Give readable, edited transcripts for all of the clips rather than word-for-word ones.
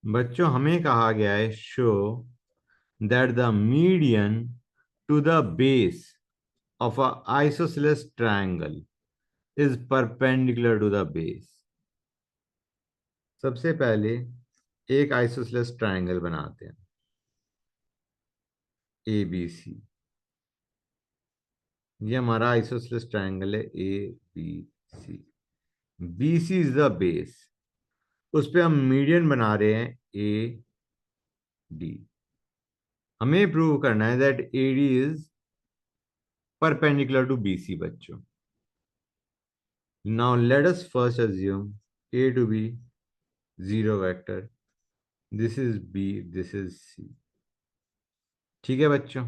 बच्चों हमें कहा गया है show that the median to the base of a isosceles triangle is perpendicular to the base। सबसे पहले एक आइसोसेलेस ट्रायंगल बनाते हैं ए बी सी। ये हमारा आइसोसेलेस ट्रायंगल है A B C. B C is the base, उस पे हम मीडियन बना रहे हैं ए डी। हमें प्रूव करना है that A D is perpendicular to B C बच्चों। Now let us first assume A to be zero vector, this is B, this is C. ठीक है बच्चों।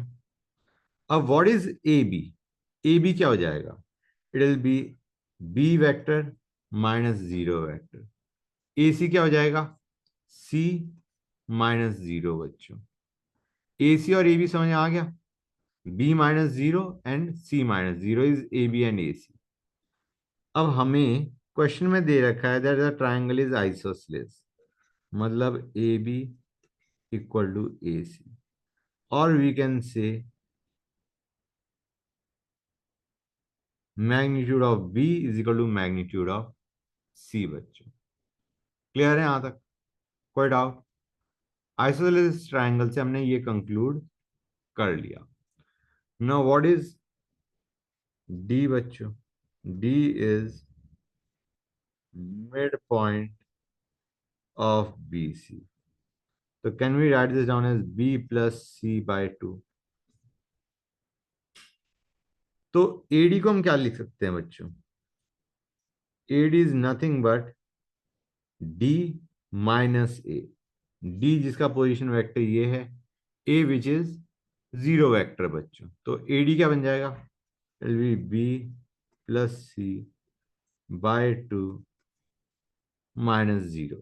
अब what is A B? A B क्या हो जाएगा? It will be B vector minus zero vector. A C क्या हो जाएगा? सी माइनस जीरो बच्चों। ए सी और ए बी समझ में आ गया? B minus zero and C minus zero is A B and A C. अब हमें क्वेश्चन में दे रखा है that the triangle is isosceles, मतलब A B equal to A C, और we can say magnitude of B is equal to magnitude of C बच्चों। Clear है यहां तक? कोई डाउट? आइसोसेलेस ट्रायंगल से हमने ये कंक्लूड कर लिया। नाउ व्हाट इज डी बच्चों? D is mid point of B C. तो can we write this down as B plus C by two? तो एडी को हम क्या लिख सकते हैं बच्चों? A D is nothing but D minus A. D जिसका पोजीशन वेक्टर ये है, A which is zero vector बच्चों। तो एडी क्या बन जाएगा? It will be B plus C by two minus zero,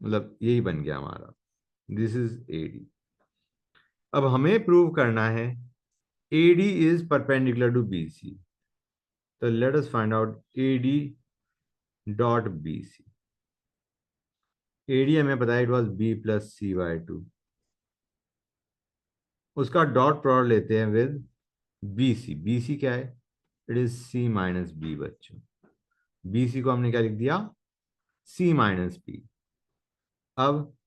मतलब यही बन गया हमारा। This is A D. अब हमें प्रूव करना है A D is perpendicular to B C. तो let us find out A D dot B C. A D हमें पता है it was B plus C by two. उसका डॉट प्रोडक्ट लेते हैं विद बीसी। बीसी क्या है? It is C minus B बच्चों। बीसी को हमने क्या लिख दिया? C minus B. अब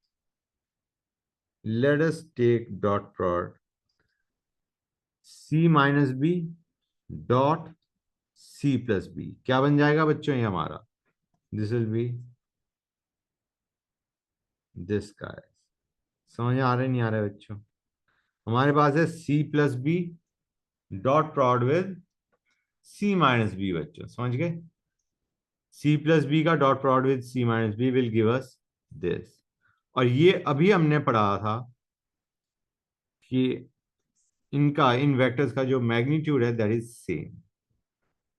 let us take dot product सी minus B dot C plus B. क्या बन जाएगा बच्चों ये हमारा? This will be this guys. समझ आ रहा है नहीं आ रहा है बच्चों? हमारे पास है C plus B dot product with C minus B बच्चों। समझ गए? सी प्लस बी का dot product with C minus B will give us this. और ये अभी हमने पढ़ा था कि इनका, इन वेक्टर्स का जो मैग्नीट्यूड है दैट इज सेम।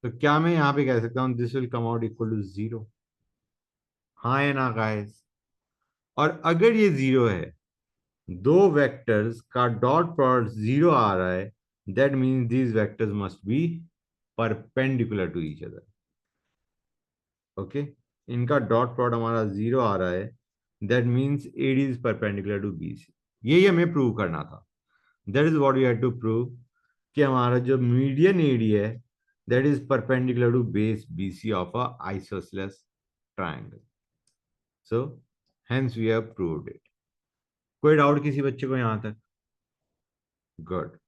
तो क्या मैं यहाँ पे कह सकता हूँ this will come out equal to zero? हाँ या ना गाइस? और अगर ये जीरो है, दो वेक्टर्स का डॉट प्रोडक्ट जीरो आ रहा है, that means these vectors must be perpendicular to each other. Okay, इनका डॉट प्रोडक्ट हमारा जीरो आ रहा है, that means AD is perpendicular to B C. यही हमें प्रूव करना था। That is what we had to prove, कि हमारा जो मीडियन एडी है that is perpendicular to base B C of a isosceles triangle. So hence we have proved it. कोई doubt किसी बच्चे को यहां तक? गुड।